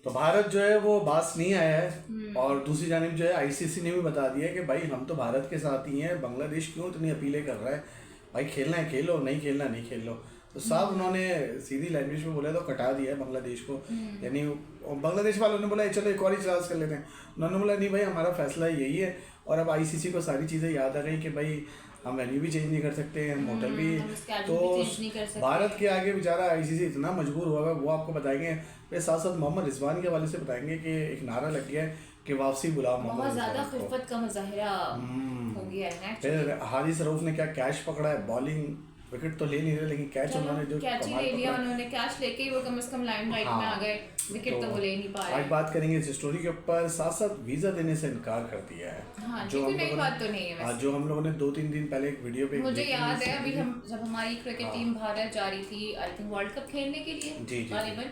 तो भारत जो है वो बास नहीं आया है, और दूसरी जानिब जो है आईसीसी ने भी बता दिया है कि भाई हम तो भारत के साथ ही हैं, बांग्लादेश क्यों इतनी अपीलें कर रहा है, भाई खेलना है खेलो, नहीं खेलना नहीं खेलो। तो साफ उन्होंने सीधी लैंग्वेज में बोला, तो कटा दिया है बांग्लादेश को। यानी बांग्लादेश वालों ने बोला चलो एक और ही इजलास कर लेते हैं, उन्होंने बोला नहीं भाई हमारा फैसला यही है। और अब आईसीसी को सारी चीज़ें याद आ गई कि भाई हम वेन्यू भी चेंज नहीं कर सकते, हम होटल भी, तो भारत के आगे बेचारा आईसीसी इतना मजबूर हुआ है, वो आपको बताएंगे। फिर साथ साथ मोहम्मद रिजवान के हवाले से बताएंगे कि एक नारा लग गया है कि वापसी बुलाओ मोहम्मद बहुत ज़्यादा खिफत का मुजाहिरा हो गया है। फिर हारिस रऊफ ने क्या कैच पकड़ा है, बॉलिंग विकेट तो ले नहीं रहे लेकिन कैच उन्होंने जो कैच ही ले लिया उन्होंने, कैच लेके ही वो कम से कम लाइमलाइट में आ गए, विकेट तो वो ले नहीं पाए। आज बात करेंगे इस स्टोरी के ऊपर, साथ साथ वीजा देने से इनकार कर दिया है। हाँ, जो हम लोगों बात तो नहीं है वैसे। जो हम लोगों ने 2-3 दिन पहले एक वीडियो पे मुझे याद है अभी हम जब हमारी क्रिकेट टीम भारत जा रही थी आई थिंक वर्ल्ड कप खेलने के लिए गालिबन,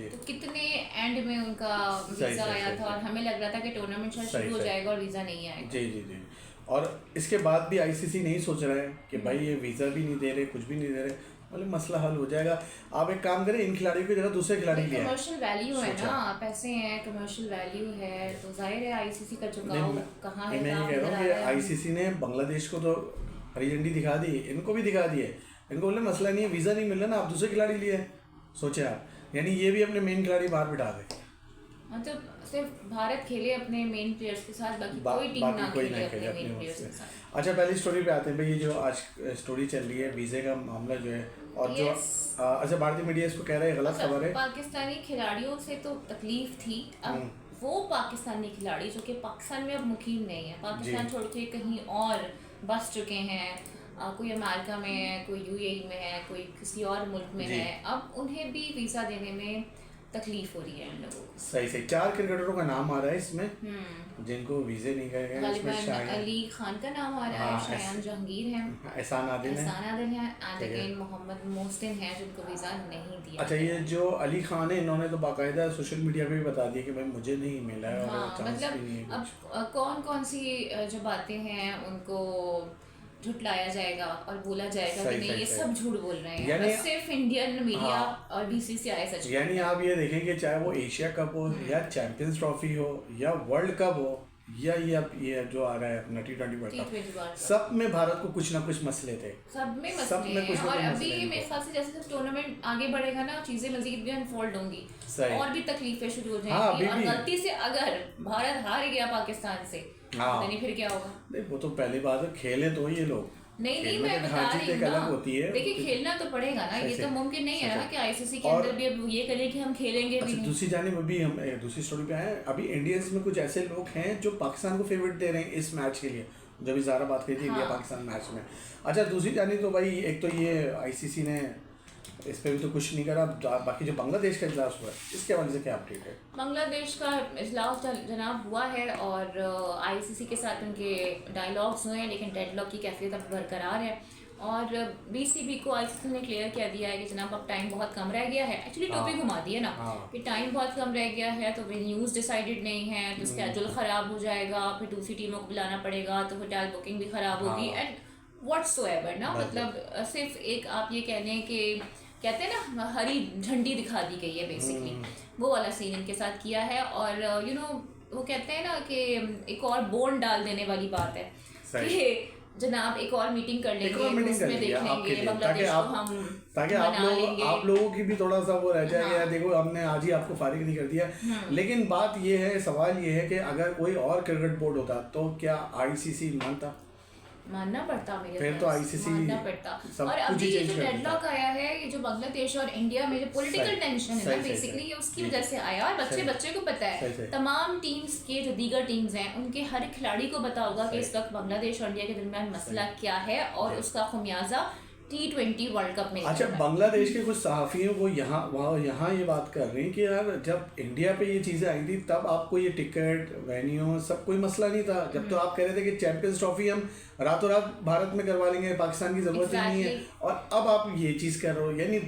तो कितने एंड में उनका वीजा आया था और हमें लग रहा था कि टूर्नामेंट शुरू हो जाएगा और वीजा नहीं आएगा। जी जी जी। और इसके बाद भी आईसीसी नहीं सोच रहा है कि भाई ये वीज़ा भी नहीं दे रहे, कुछ भी नहीं दे रहे, मतलब मसला हल हो जाएगा। आप एक काम करें, इन खिलाड़ियों की जगह दूसरे खिलाड़ी ले आए। कमर्शियल वैल्यू है ना, पैसे हैं, कमर्शियल वैल्यू है, तो जाहिर है आईसीसी का झुकाव कहाँ है। मैं ये कह रहा हूँ कि आईसीसी ने बांग्लादेश को तो हरी झंडी दिखा दी, इनको भी दिखा दी है, इनको बोले मसला नहीं है, वीज़ा नहीं मिल रहा ना, आप दूसरे खिलाड़ी लिए सोचे आप, यानी ये भी अपने मेन खिलाड़ी बाहर बिठा दे। मतलब सिर्फ भारत खेले अपने मेन प्लेयर्स के साथ, बाकी कोई टीम ना खेले अपने मेन प्लेयर्स के साथ। अच्छा पहली स्टोरी पे आते हैं भाई, ये जो आज स्टोरी चल रही है वीज़े का मामला जो है, और जो अच्छा भारतीय मीडिया इसको कह रहा है गलत खबर है। पाकिस्तानी खिलाड़ियों से तो तकलीफ थी, अब वो पाकिस्तानी खिलाड़ी जो कि पाकिस्तान में अब मुकीम नहीं है, पाकिस्तान छोड़ के कहीं और बस चुके हैं, कोई अमेरिका में है, कोई यूएई में है, कोई किसी और मुल्क में है, अब उन्हें भी वीज़ा देने में तकलीफ हो रही है इन लोगों को। सही सही 4 क्रिकेटरों का नाम आ रहा है इसमें जिनको वीज़े नहीं गए हैं। इसमें अली खान का नाम आ रहा है, शायान जहांगीर हैं, एहसान आदिल हैं, एंड अगेन मोहम्मद मोहसिन हैं जिनको वीज़ा नहीं दिया। अच्छा ये जो अली खान है, इन्होंने तो बाकायदा सोशल मीडिया पे भी बता दिया कि भाई मुझे नहीं मिला है, और चांस भी नहीं है। अब कौन कौन सी जो बातें हैं उनको झुटलाया जाएगा और बोला जाएगा कि नहीं ये सब झूठ बोल रहे हैं, यानी सिर्फ इंडियन मीडिया और बीसीसीआई सच। यानी आप ये देखेंगे चाहे वो एशिया कप हो या चैंपियंस ट्रॉफी हो या वर्ल्ड कप हो या ये जो आ रहा है अपना T20 वर्ल्ड कप, सब में भारत को कुछ ना कुछ मसले थे, सब में मसले हैं। और अभी मेरे ख्याल से जैसे जैसे टूर्नामेंट आगे बढ़ेगा ना, चीजें मजीद भी अनफोल्ड होंगी और भी तकलीफें शुरू हो जाएंगी। और गलती से अगर भारत हार गया पाकिस्तान से, पता नहीं फिर क्या होगा। वो तो पहली बात है, खेले तो ये लोग नहीं मैं बता रही हूँ, देखिए खेलना तो पड़ेगा ना, ये तो मुमकिन नहीं है ना कि आईसीसी के अंदर भी अब ये करें कि हम खेलेंगे भी नहीं। दूसरी जानिब अभी हम दूसरी स्टोरी पे आए, अभी इंडियंस में कुछ ऐसे लोग हैं जो पाकिस्तान को फेवरेट दे रहे हैं इस मैच के लिए, जो भी ज़ारा बात करी थी इंडिया पाकिस्तान मैच में। अच्छा दूसरी जानिब तो भाई एक तो ये आईसीसी ने इस पर भी तो कुछ नहीं करा, बाकी जो बांग्लादेश का इजलास हुआ है इसके हवाले से क्या अपडेट है? बांग्लादेश का इजलास जनाब हुआ है और आईसीसी के साथ उनके डायलॉग्स हुए हैं, लेकिन डेडलॉक की कैफियत अब बरकरार है। और बीसीबी को आईसीसी ने क्लियर कह दिया है कि जनाब अब टाइम बहुत कम रह गया है, एक्चुअली टोपी घुमा दी है ना कि टाइम बहुत कम रह गया है, तो वेन्यूज़ डिसाइडेड नहीं है, तो स्केड्यूल ख़राब हो जाएगा, फिर दूसरी टीमों को बुलाना पड़ेगा, तो होटल बुकिंग भी ख़राब होगी एंड व्हाट्सोएवर ना, मतलब सिर्फ एक आप ये कह लें कि कहते हैं ना हरी झंडी दिखा दी गई है बेसिकली, वो वाला सीन इनके साथ किया है। और यू नो वो कहते हैं ना कि एक और बोन डाल देने वाली बात है कि जनाब एक और मीटिंग कर लेंगे, उसमें देख लेंगे बांग्लादेश को हम, ताकि आप लोगों की भी थोड़ा सा वो रह जाएगा, देखो हमने आज ही आपको फारिग नहीं कर दिया। लेकिन बात ये है, सवाल ये है कि अगर कोई और क्रिकेट बोर्ड होता तो क्या आईसीसी मानना पड़ता, मेरे फिर तो आईसीसी मानना पड़ता। और अभी ये जो डेडलॉक आया है, ये जो बांग्लादेश और इंडिया में जो पॉलिटिकल टेंशन है ना बेसिकली, ये उसकी वजह से आया। और बच्चे को पता है, तमाम टीम्स के जो दीगर टीम्स हैं उनके हर खिलाड़ी को पता होगा कि इस वक्त बांग्लादेश और इंडिया के दरमियान मसला क्या है और उसका खुमियाजा T20 वर्ल्ड कप में। अच्छा बांग्लादेश के कुछ सहाफ़ियों को यहाँ ये बात कर रहे हैं कि यार जब इंडिया पे ये चीज़ें आई थी तब आपको ये टिकट वेन्यू सब कोई मसला नहीं था, जब तो आप कह रहे थे कि चैंपियंस ट्रॉफी हम रातों रात भारत में करवा लेंगे, पाकिस्तान की ज़रूरत ही नहीं है, और अब आप ये चीज़ कर रहे हो। यानी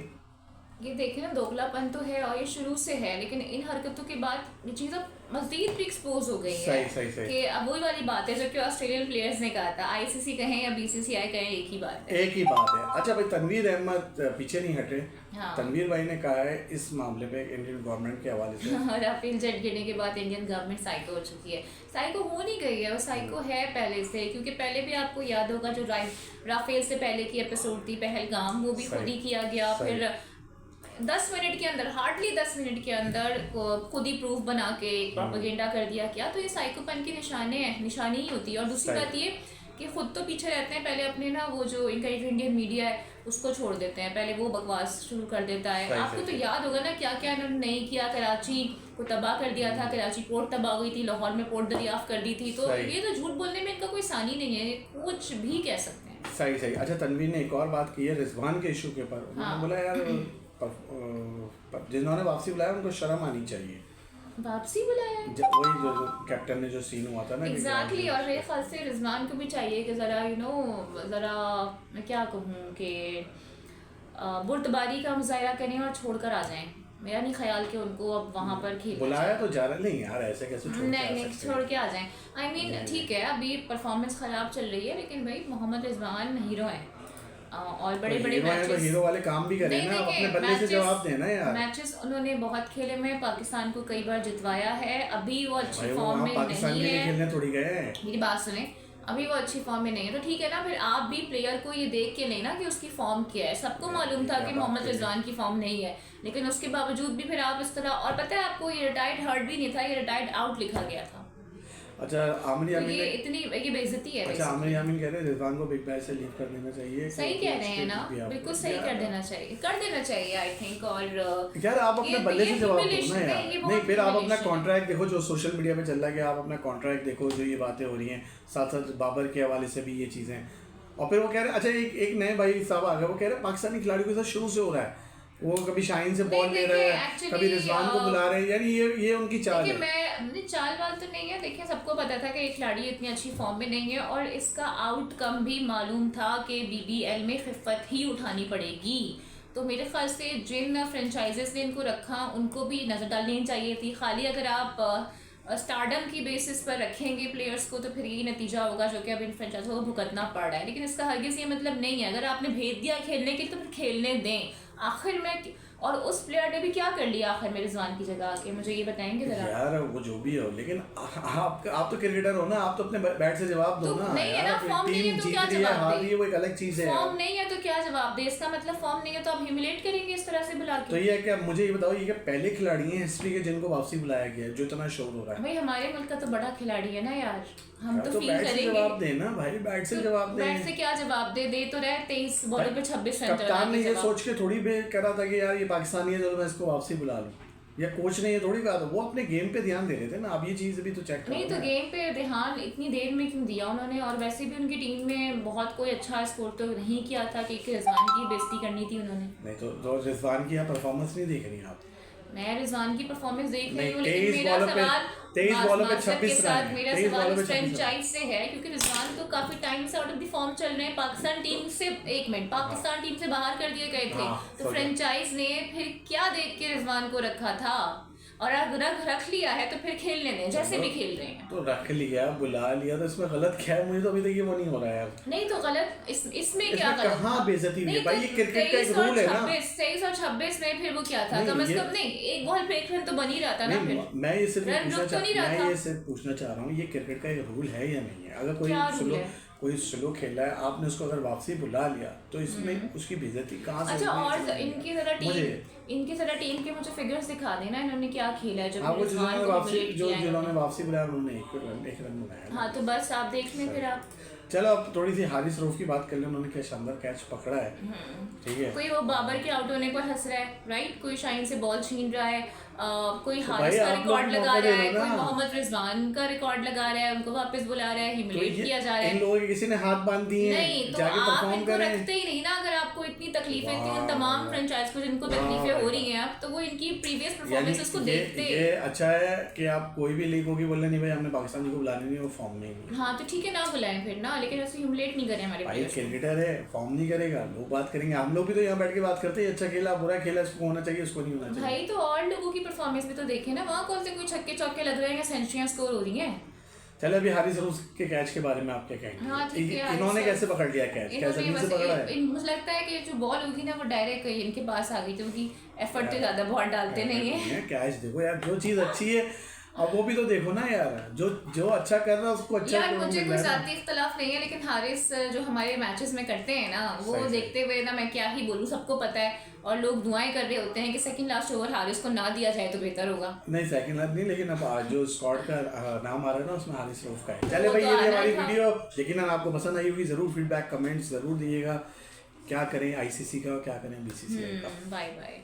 ये देखें ना, दोगलापन तो है और ये शुरू से है, लेकिन इन हरकतों के बाद ये चीज़ अब मज़ीद भी एक्सपोज हो गई है। सही कि अब वही वाली बात है जो कि ऑस्ट्रेलियन प्लेयर्स ने कहा था, आईसीसी कहें या बीसीसीआई कहें, एक ही बात है। एक ही बात है। अच्छा भाई, तनवीर अहमद पीछे नहीं हटे। हाँ। तनवीर भाई ने कहा है इस मामले पे इंडियन गवर्नमेंट के हवाले से राफेल जेट गिरने के बाद इंडियन गवर्नमेंट साइको हो चुकी है। साइको हो नहीं गई है, वो साइको है पहले से, क्योंकि पहले भी आपको याद होगा जो राफेल से पहले की एपिसोड थी पहलगाम, वो भी खुद ही किया गया। फिर 10 मिनट के अंदर, हार्डली 10 मिनट के अंदर खुद ही प्रूफ बना के प्रोपेगेंडा कर दिया क्या। तो ये साइकोपन की निशानी ही होती है। और दूसरी बात ये कि खुद तो पीछे रहते हैं, पहले अपने ना वो जो इनका इंडियन मीडिया है उसको छोड़ देते हैं, पहले वो बकवास शुरू कर देता है। आपको तो याद होगा ना क्या क्या इन्होंने नहीं किया, कराची को तबाह कर दिया था, कराची पोर्ट तबाह हुई थी, लाहौर में पोर्ट दरियाफ्त कर दी थी। तो ये तो झूठ बोलने में इनका कोई सानी नहीं है, कुछ भी कह सकते हैं। सही। अच्छा, तनवीर ने एक और बात की है रिजवान के इशू के ऊपर। उन्होंने बोला यार जिन्होंने वापसी बुलाया उनको शर्म आनी चाहिए। वापसी बुलाया वही जो कैप्टन ने जो सीन हुआ था ना। एग्जैक्टली। और मेरे ख्याल से रिजवान को भी चाहिए कि ज़रा ज़रा मैं क्या कहूँ कि बुर्दबारी का मुजाहरा करें और छोड़कर आ जाएं। मेरा नहीं ख्याल कि उनको अब वहाँ पर खेलना बुलाया तो जा रहा नहीं यार, ऐसे कैसे नहीं छोड़ के आ जाएं। आई मीन ठीक है, अभी परफॉर्मेंस ख़राब चल रही है, लेकिन भाई मोहम्मद रिजवान हीरो हैं और बड़े बड़े मैचेस, हीरो वाले काम भी करें ना, अपने बल्ले से जवाब देना यार। मैचेस उन्होंने बहुत खेले में, पाकिस्तान को कई बार जितवाया है। अभी वो अच्छी फॉर्म में नहीं है, खेलने थोड़ी गए। मेरी बात सुने, अभी वो अच्छी फॉर्म में नहीं है तो ठीक है ना, फिर आप भी प्लेयर को ये देख के नहीं ना कि उसकी फॉर्म क्या है। सबको मालूम था कि मोहम्मद रिजवान की फॉर्म नहीं है, लेकिन उसके बावजूद भी फिर आप इस तरह। और पता है आपको, ये रिटायर्ड हर्ट भी नहीं था, ये रिटायर्ड आउट लिखा गया था। अच्छा, आमिर यामीन ये इतनी ये बेइज्जती है। अच्छा, आमिर यामीन कह रहे हैं रिजवान को बिग बैश से लीव कर देना चाहिए। सही कह रहे हैं ना, बिल्कुल सही कर देना चाहिए आई थिंक। और यार आप अपने बल्ले से जवाब दो ना यार। नहीं, फिर आप अपना कॉन्ट्रैक्ट देखो जो सोशल मीडिया पे चल रहा है, कि आप अपना कॉन्ट्रैक्ट देखो, जो ये बातें हो रही हैं, साथ साथ बाबर के हवाले से भी ये चीज़ें। और फिर वो कह रहे हैं, अच्छा एक नए भाई साहब आ गए, वो कह रहे हैं पाकिस्तानी खिलाड़ियों के साथ शुरू से हो रहा है, वो कभी शाहीन से बॉल ले रहे हैं, कभी रिजवान को बुला रहे हैं। यानी ये उनकी चाल है। मैं चाल वाल तो नहीं है। देखिए, सबको पता था कि ये खिलाड़ी इतनी अच्छी फॉर्म में नहीं है, और इसका आउटकम भी मालूम था कि बीबीएल में खिफ़त ही उठानी पड़ेगी। तो मेरे ख्याल से जिन फ्रेंचाइजेस ने इनको रखा उनको भी नज़र डालनी चाहिए थी। खाली अगर आप स्टारडम की बेसिस पर रखेंगे प्लेयर्स को, तो फिर यही नतीजा होगा जो कि अब इन फ्रेंचाइजों को भुगतना पड़ रहा है। लेकिन इसका हरगिज़ ये मतलब नहीं है, अगर आपने भेज दिया खेलने के लिए तो फिर खेलने दें आखिर में। और उस प्लेयर ने भी क्या कर लिया आखिर में रिजवान की जगह आके, मुझे ये बताएंगे जरा। यार वो जो भी हो, लेकिन आप तो क्रिकेटर हो ना, आप तो अपने बैट से जवाब दो ना। नहीं है ना, फॉर्म नहीं है तो क्या जवाब दे, वो एक अलग चीज है। फॉर्म नहीं है तो क्या जवाब दे, इसका मतलब फॉर्म नहीं है तो आप ह्यूमिलेट करेंगे इस तरह से बुला के। तो ये क्या, मुझे ये बताओ, ये क्या पहले खिलाड़ी हैं हिस्ट्री के जिनको वापसी बुलाया गया है, जो इतना शोर हो रहा है? भाई हमारे मुल्क का तो बड़ा खिलाड़ी है ना यार, हम तो फील करेंगे। जवाब देना भाई, बैट से जवाब दे। बैट से क्या जवाब दे तो रहे 23 बॉलों पे 26 रन। कप्तान ने ये सोच के थोड़ी भी करा था कि यार ये पाकिस्तानी है, चलो मैं इसको वापसी बुला लूं, या कोच ने ये थोड़ी कहा था। वो अपने गेम पे ध्यान दे रहे थे ना। अब ये चीज़ भी तो चेक करो। नहीं तो गेम पे ध्यान इतनी देर में क्यों दिया उन्होंने? और वैसे भी उनकी टीम में बहुत कोई अच्छा स्कोर तो नहीं किया था कि रिजवान की बेइज्जती करनी थी उन्होंने। नहीं तो रिजवान की परफॉर्मेंस नहीं देख रही आप? मैं रिजवान की परफॉर्मेंस देख रही हूँ, लेकिन 23 बॉलों पे 26 रन। मेरा सवाल फ्रेंचाइज से है, क्योंकि रिजवान तो काफी टाइम से आउट ऑफ द फॉर्म चल रहे हैं। पाकिस्तान टीम से पाकिस्तान टीम से बाहर कर दिए गए थे, तो फ्रेंचाइज ने फिर क्या देख के रिजवान को रखा था? और अगर रख लिया है तो फिर खेलने दें, जैसे भी खेल रहे हैं। तो रख लिया, बुला लिया, तो इसमें गलत क्या है? मुझे तो अभी तक ये वो नहीं हो रहा है। नहीं तो गलत इसमें क्या गलत? कहाँ बेइज्जती हुई है भाई? ये क्रिकेट का एक रूल है ना। 23 और 26 में फिर वो क्या था? कम से कम नहीं, एक बॉल पे एक रन तो बन ही रहा था ना। फिर मैं ये सिर्फ पूछना चाह रहा हूँ, ये क्रिकेट का एक रूल है या नहीं है? अगर कोई स्लो खेला है, आपने उसको अगर वापसी बुला लिया, तो इसमें उसकी बेइज्जती कहाँ से? अच्छा, और इनकी जरा टीम के मुझे फिगर्स दिखा देना, इन्होंने क्या खेला है। जिन्होंने वापसी बुलाया उन्होंने एक रन बनाया। हाँ, तो बस आप देख लें फिर आप। चलो अब थोड़ी सी हारिस रऊफ की बात कर लें। उन्होंने क्या शानदार कैच पकड़ा है, ठीक है। कोई वो बाबर के आउट होने पर हंस रहा है, राइट? कोई शाहीन से बॉल छीन रहा है, कोई तो हारिस भाई का आप लोग रिकॉर्ड लगा मौका दे रहा है, दो कोई ना। मोहम्मद रिजवान का रिकॉर्ड लगा रहा है, उनको वापस बुला रहा है, तो ह्यूमिलेट किया जा रहा इन है। लोगों के किसी ने हाथ बांध दिए नहीं हैं, तो जाके आप परफॉर्म इनको करें। रखते ही नहीं ना, अगर आपको इतनी तकलीफें थी उन वाह तमाम यार। फ्रेंचाइज को जिनको तकलीफें हो रही हैं अब, तो वो इनकी प्रीवियस यानी परफॉर्मेंसेस को ये देखते। अच्छा है कि आप कोई भी लीग होगी बोले नहीं भाई हमने पाकिस्तान को बुलाने नहीं, वो फॉर्म में ही नहीं। हाँ तो ठीक है ना बुलाएं फिर ना, लेकिन ऐसे ह्यूमिलेट नहीं करें हमारे भाई players को। क्रिकेटर है, फॉर्म नहीं करेगा, लोग बात करेंगे, हम लोग भी तो यहाँ बैठ के बात करते हैं, अच्छा खेला बुरा खेला, इसको होना चाहिए इसको नहीं होना चाहिए। भाई तो और लोगों की परफॉर्मेंस भी तो देखें ना, वहाँ कौन से कोई छक्के चौके लग रहे हैं या सेंचुरियां स्कोर हो रही हैं। चलो अभी हारिस रऊफ के कैच के बारे में आप क्या हाँ, ठीक कहेंगे? है, इन्होंने हारिस कैसे पकड़ लिया कैच? क्या इन्होंने जमीन से बस पकड़ा है? मुझे लगता है कि जो बॉल हुई थी ना वो डायरेक्ट इनके पास आ गई थी, क्योंकि एफर्ट तो ज्यादा बहुत डालते नहीं है। कैच देखो यार, जो चीज अच्छी है अब वो भी तो देखो ना यार, जो अच्छा कर रहा है उसको अच्छा यार करो, मुझे मिल कोई रहा है ना। जाती इख्तलाफ नहीं है, लेकिन हारिस जो हमारे मैचेस में करते हैं ना वो सही, सही। देखते हुए ना मैं क्या ही बोलूँ, सबको पता है और लोग दुआएं कर रहे होते हैं कि सेकंड लास्ट ओवर हारिस को ना दिया जाए तो बेहतर होगा। नहीं सेकंड लास्ट नहीं, लेकिन अब आज जो स्क्वाड का नाम आ रहा है ना उसमें हारिस रऊफ का है। चले वो भाई तो ये आना हमारी था। वीडियो यकीनन आपको पसंद आई होगी, जरूर फीडबैक कमेंट्स जरूर दिएगा, क्या करें आईसीसी का और क्या करें बीसीसीआई का। Bye bye.